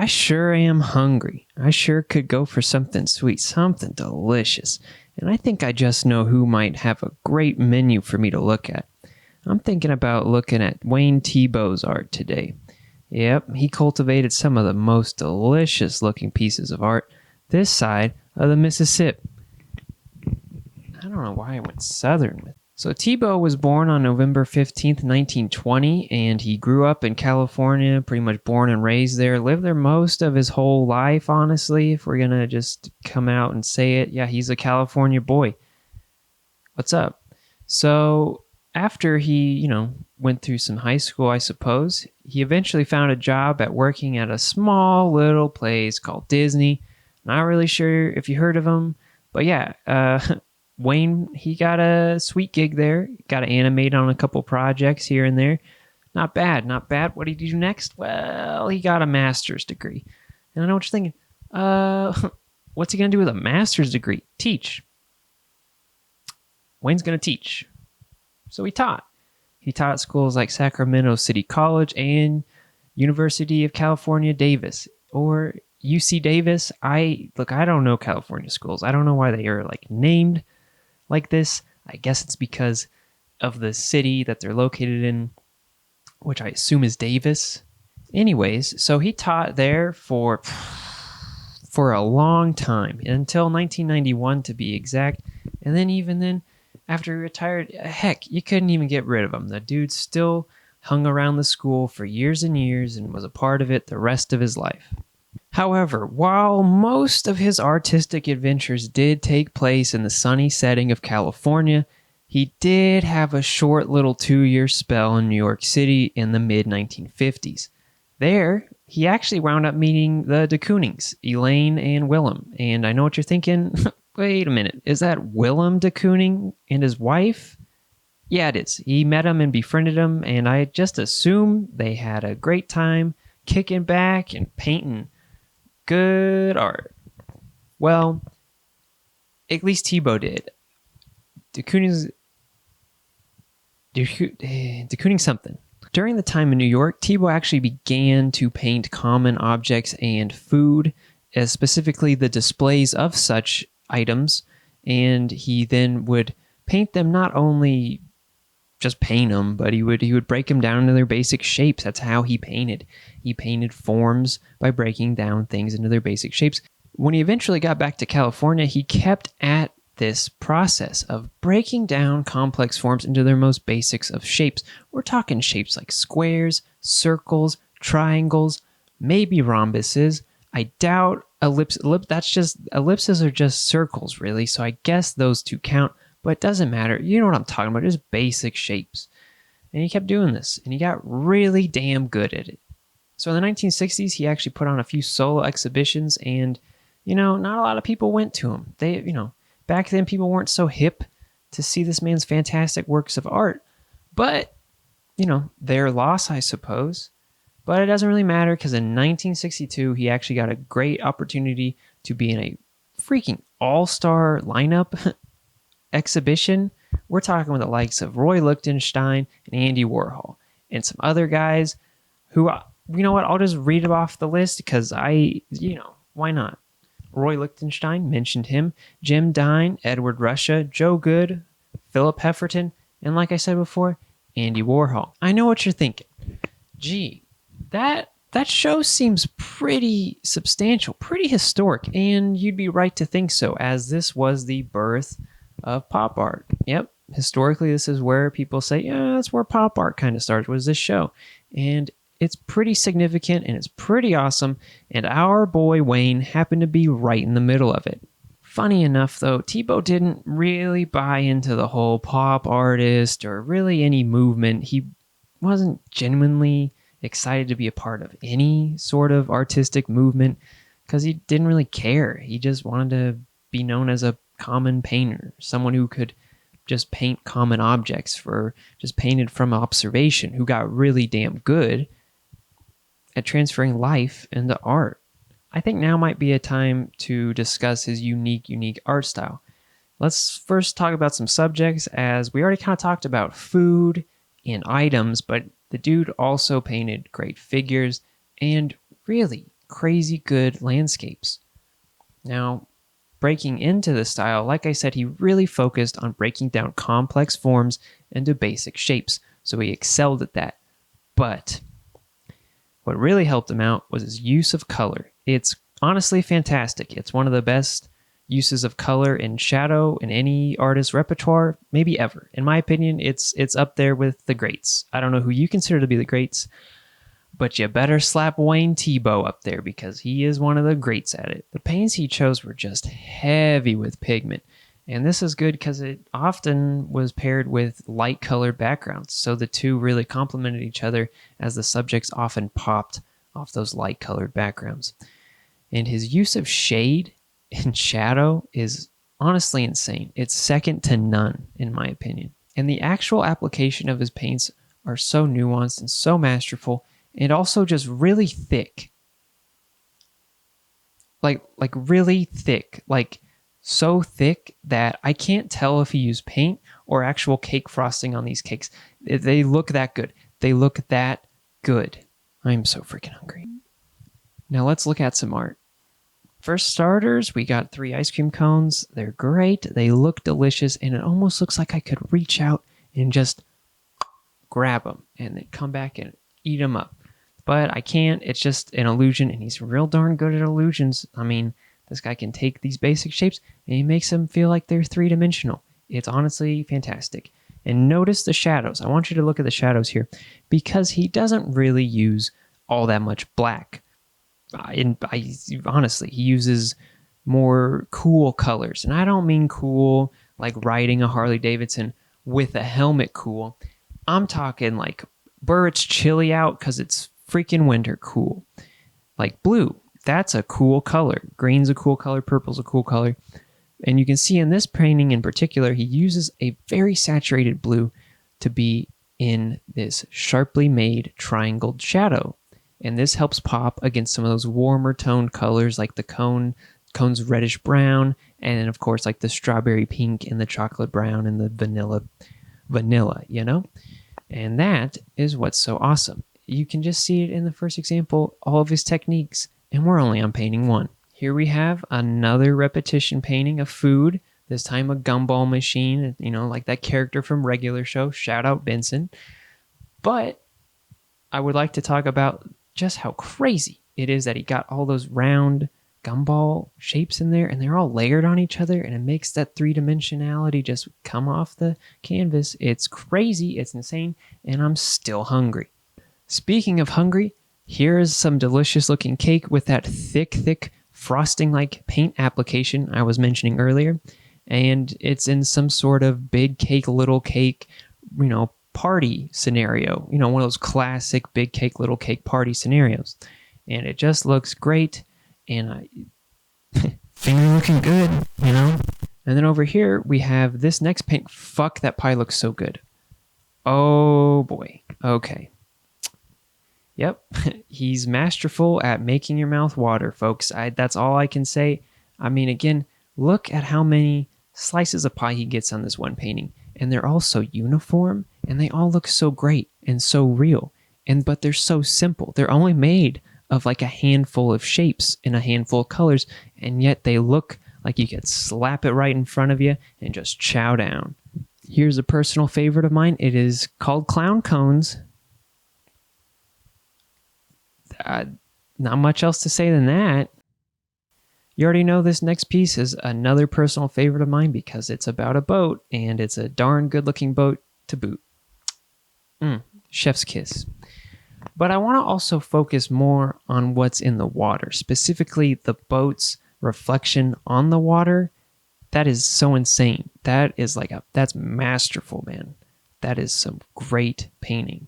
sure am hungry. I sure could go for something sweet, something delicious. And I think I just know who might have a great menu for me to look at. I'm thinking about looking at Wayne Thiebaud's art today. Yep, he cultivated some of the most delicious looking pieces of art this side of the Mississippi. I don't know why I went southern. So Thiebaud was born on November 15th, 1920, and he grew up in California, pretty much born and raised there, lived there most of his whole life, honestly, if we're going to just come out and say it. Yeah, he's a California boy. What's up? So after he, went through some high school, I suppose, he eventually found a job at working at a small little place called Disney. Not really sure if you heard of him, but yeah, Wayne, he got a sweet gig there. Got to animate on a couple projects here and there. Not bad, not bad. What did he do next? Well, he got a master's degree. And I know what you're thinking. What's he going to do with a master's degree? Teach. Wayne's going to teach. So he taught. He taught at schools like Sacramento City College and University of California, Davis. Or UC Davis. I don't know California schools. I don't know why they are named like this. I guess it's because of the city that they're located in, which I assume is Davis. Anyways, so he taught there for a long time, until 1991 to be exact. And then even then, after he retired, heck, you couldn't even get rid of him. The dude still hung around the school for years and years and was a part of it the rest of his life. However, while most of his artistic adventures did take place in the sunny setting of California, he did have a short little 2-year spell in New York City in the mid-1950s. There, he actually wound up meeting the de Koonings, Elaine and Willem. And I know what you're thinking. Wait a minute, is that Willem de Kooning and his wife? Yeah, it is. He met him and befriended him, and I just assume they had a great time kicking back and painting good art. Well, at least Thiebaud did. De Kooning something. During the time in New York, Thiebaud actually began to paint common objects and food, specifically the displays of such items, and he then would paint them, not only just paint them, but he would break them down into their basic shapes. That's how he painted. He painted forms by breaking down things into their basic shapes. When he eventually got back to California, he kept at this process of breaking down complex forms into their most basics of shapes. We're talking shapes like squares, circles, triangles, maybe rhombuses. I doubt ellipses are just circles, really, so I guess those two count. But it doesn't matter. You know what I'm talking about. Just basic shapes. And he kept doing this. And he got really damn good at it. So in the 1960s, he actually put on a few solo exhibitions. And, not a lot of people went to him. Back then, people weren't so hip to see this man's fantastic works of art. But, their loss, I suppose. But it doesn't really matter, because in 1962, he actually got a great opportunity to be in a freaking all-star lineup exhibition. We're talking with the likes of Roy Lichtenstein and Andy Warhol and some other guys who, I'll just read it off the list because why not? Roy Lichtenstein, mentioned him, Jim Dine, Edward Ruscha, Joe Good, Philip Hefferton, and like I said before, Andy Warhol. I know what you're thinking. Gee, that show seems pretty substantial, pretty historic, and you'd be right to think so, as this was the birth of pop art. Yep, historically, this is where people say, yeah, that's where pop art kind of started, was this show. And it's pretty significant, and it's pretty awesome, and our boy Wayne happened to be right in the middle of it. Funny enough, though, Thiebaud didn't really buy into the whole pop artist or really any movement. He wasn't genuinely excited to be a part of any sort of artistic movement because he didn't really care. He just wanted to be known as a common painter, someone who could just paint common objects, just painted from observation, who got really damn good at transferring life into art. I think now might be a time to discuss his unique art style. Let's first talk about some subjects, as we already kind of talked about food and items, but the dude also painted great figures and really crazy good landscapes. Now, breaking into the style, like I said, he really focused on breaking down complex forms into basic shapes, so he excelled at that. But what really helped him out was his use of color. It's honestly fantastic. It's one of the best uses of color and shadow in any artist's repertoire, maybe ever. In my opinion, it's up there with the greats. I don't know who you consider to be the greats, but you better slap Wayne Thiebaud up there because he is one of the greats at it. The paints he chose were just heavy with pigment, and this is good because it often was paired with light-colored backgrounds, so the two really complemented each other as the subjects often popped off those light-colored backgrounds. And his use of shade and shadow is honestly insane. It's second to none, in my opinion. And the actual application of his paints are so nuanced and so masterful, and also just really thick. Like really thick. Like so thick that I can't tell if he used paint or actual cake frosting on these cakes. They look that good. They look that good. I'm so freaking hungry. Now let's look at some art. For starters, we got 3 ice cream cones. They're great. They look delicious, and it almost looks like I could reach out and just grab them and then come back and eat them up. But I can't. It's just an illusion, and he's real darn good at illusions. I mean, this guy can take these basic shapes, and he makes them feel like they're three-dimensional. It's honestly fantastic. And notice the shadows. I want you to look at the shadows here, because he doesn't really use all that much black. Honestly, he uses more cool colors. And I don't mean cool like riding a Harley Davidson with a helmet cool. I'm talking like, burr, it's chilly out because it's freaking winter cool. Like blue, that's a cool color. Green's a cool color. Purple's a cool color. And you can see in this painting in particular, he uses a very saturated blue to be in this sharply made triangled shadow. And this helps pop against some of those warmer toned colors like the cone's reddish brown, and then of course like the strawberry pink and the chocolate brown and the vanilla, you know? And that is what's so awesome. You can just see it in the first example, all of his techniques, and we're only on painting 1. Here we have another repetition painting of food, this time a gumball machine, you know, like that character from Regular Show, shout out Benson. But I would like to talk about just how crazy it is that he got all those round gumball shapes in there, and they're all layered on each other, and it makes that three-dimensionality just come off the canvas. It's crazy, it's insane, and I'm still hungry. Speaking of hungry, here is some delicious looking cake with that thick frosting like paint application I was mentioning earlier, and it's in some sort of big cake, little cake, you know, party scenario, you know, one of those classic big cake, little cake party scenarios. And it just looks great, and finger looking good, you know? And then over here, we have this next paint. Fuck, that pie looks so good. Oh boy. Okay. Yep. He's masterful at making your mouth water, folks. That's all I can say. I mean, again, look at how many slices of pie he gets on this one painting. And they're all so uniform, and they all look so great and so real. But they're so simple. They're only made of like a handful of shapes and a handful of colors, and yet they look like you could slap it right in front of you and just chow down. Here's a personal favorite of mine. It is called Clown Cones. Not much else to say than that. You already know this next piece is another personal favorite of mine because it's about a boat, and it's a darn good-looking boat to boot. Chef's kiss. But I want to also focus more on what's in the water, specifically the boat's reflection on the water. That is so insane. That is that's masterful, man. That is some great painting.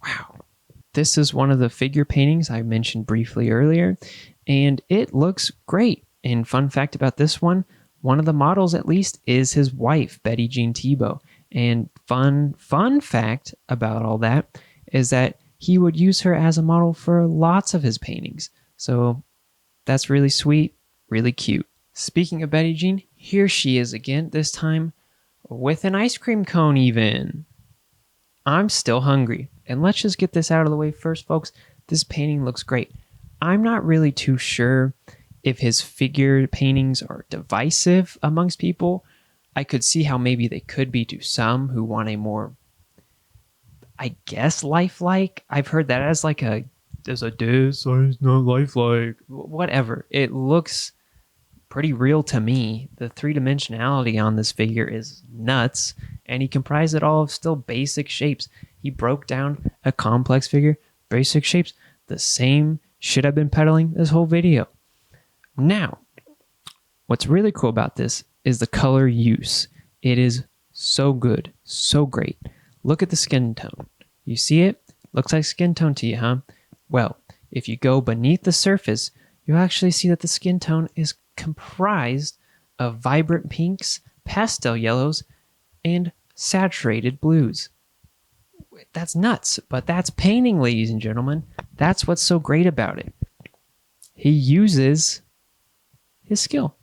Wow. This is one of the figure paintings I mentioned briefly earlier, and it looks great. And fun fact about this one of the models at least is his wife, Betty Jean Thiebaud. And fun fact about all that is that he would use her as a model for lots of his paintings. So that's really sweet, really cute. Speaking of Betty Jean, here she is again, this time with an ice cream cone even. I'm still hungry. And let's just get this out of the way first, folks. This painting looks great. I'm not really too sure if his figure paintings are divisive amongst people. I could see how maybe they could be to some who want a more, I guess, lifelike. I've heard that as like there's a this, it's not lifelike. Whatever. It looks pretty real to me. The three-dimensionality on this figure is nuts, and he comprised it all of still basic shapes. He broke down a complex figure, basic shapes, the same shit I've been peddling this whole video. Now, what's really cool about this is the color use. It is so good, so great. Look at the skin tone. You see it? Looks like skin tone to you, huh? Well, if you go beneath the surface, you'll actually see that the skin tone is comprised of vibrant pinks, pastel yellows, and saturated blues. That's nuts, but that's painting, ladies and gentlemen. That's what's so great about it. He uses his skill.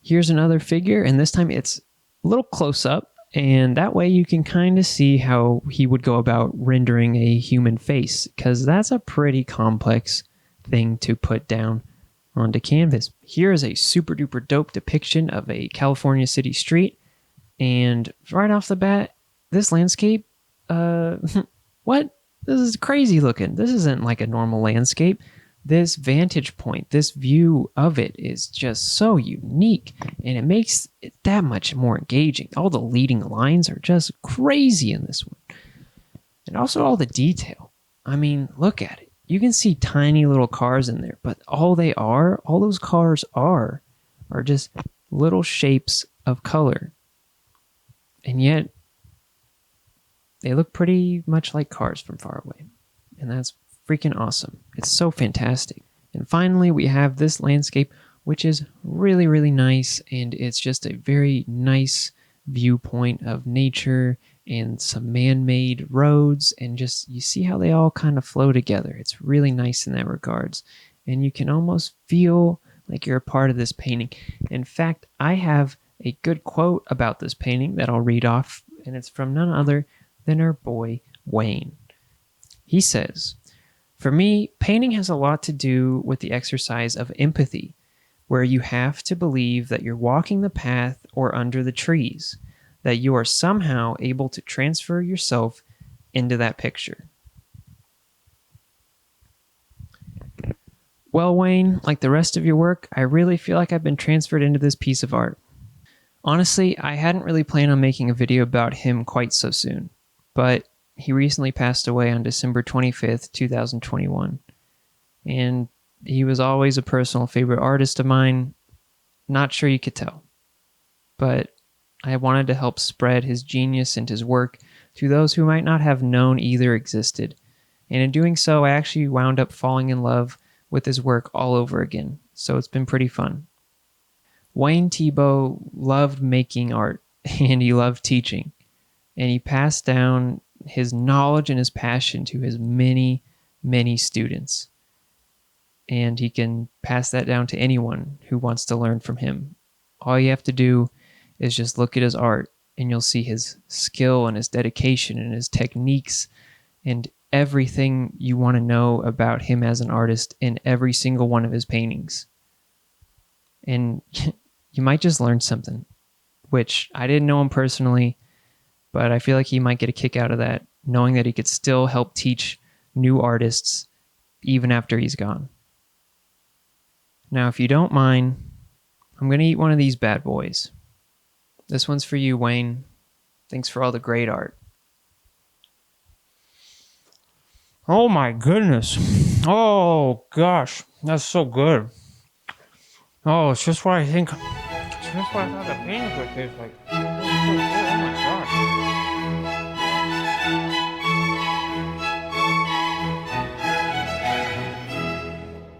Here's another figure, and this time it's a little close up, and that way you can kind of see how he would go about rendering a human face, because that's a pretty complex thing to put down onto canvas. Here is a super duper dope depiction of a California city street, and right off the bat, this landscape, what? This is crazy looking. This isn't like a normal landscape. This vantage point, this view of it is just so unique, and it makes it that much more engaging. All the leading lines are just crazy in this one. And also all the detail. I mean, look at it. You can see tiny little cars in there, but all those cars are just little shapes of color. And yet, they look pretty much like cars from far away. And that's freaking awesome. It's so fantastic. And finally, we have this landscape, which is really, really nice. And it's just a very nice viewpoint of nature and some man-made roads. And just, you see how they all kind of flow together. It's really nice in that regards. And you can almost feel like you're a part of this painting. In fact, I have a good quote about this painting that I'll read off. And it's from none other than our boy, Wayne. He says, "For me, painting has a lot to do with the exercise of empathy, where you have to believe that you're walking the path or under the trees, that you are somehow able to transfer yourself into that picture." Well, Wayne, like the rest of your work, I really feel like I've been transferred into this piece of art. Honestly, I hadn't really planned on making a video about him quite so soon, but he recently passed away on December 25th, 2021. And he was always a personal favorite artist of mine. Not sure you could tell. But I wanted to help spread his genius and his work to those who might not have known either existed. And in doing so, I actually wound up falling in love with his work all over again. So it's been pretty fun. Wayne Thiebaud loved making art, and he loved teaching. And he passed down his knowledge and his passion to his many, many students. And he can pass that down to anyone who wants to learn from him. All you have to do is just look at his art, and you'll see his skill and his dedication and his techniques and everything you want to know about him as an artist in every single one of his paintings. And you might just learn something, which I didn't know him personally, but I feel like he might get a kick out of that, knowing that he could still help teach new artists even after he's gone. Now, if you don't mind, I'm going to eat one of these bad boys. This one's for you, Wayne. Thanks for all the great art. Oh my goodness. Oh gosh, that's so good. Oh, it's just what I think. It's just what I thought the painting would taste like. Oh my gosh.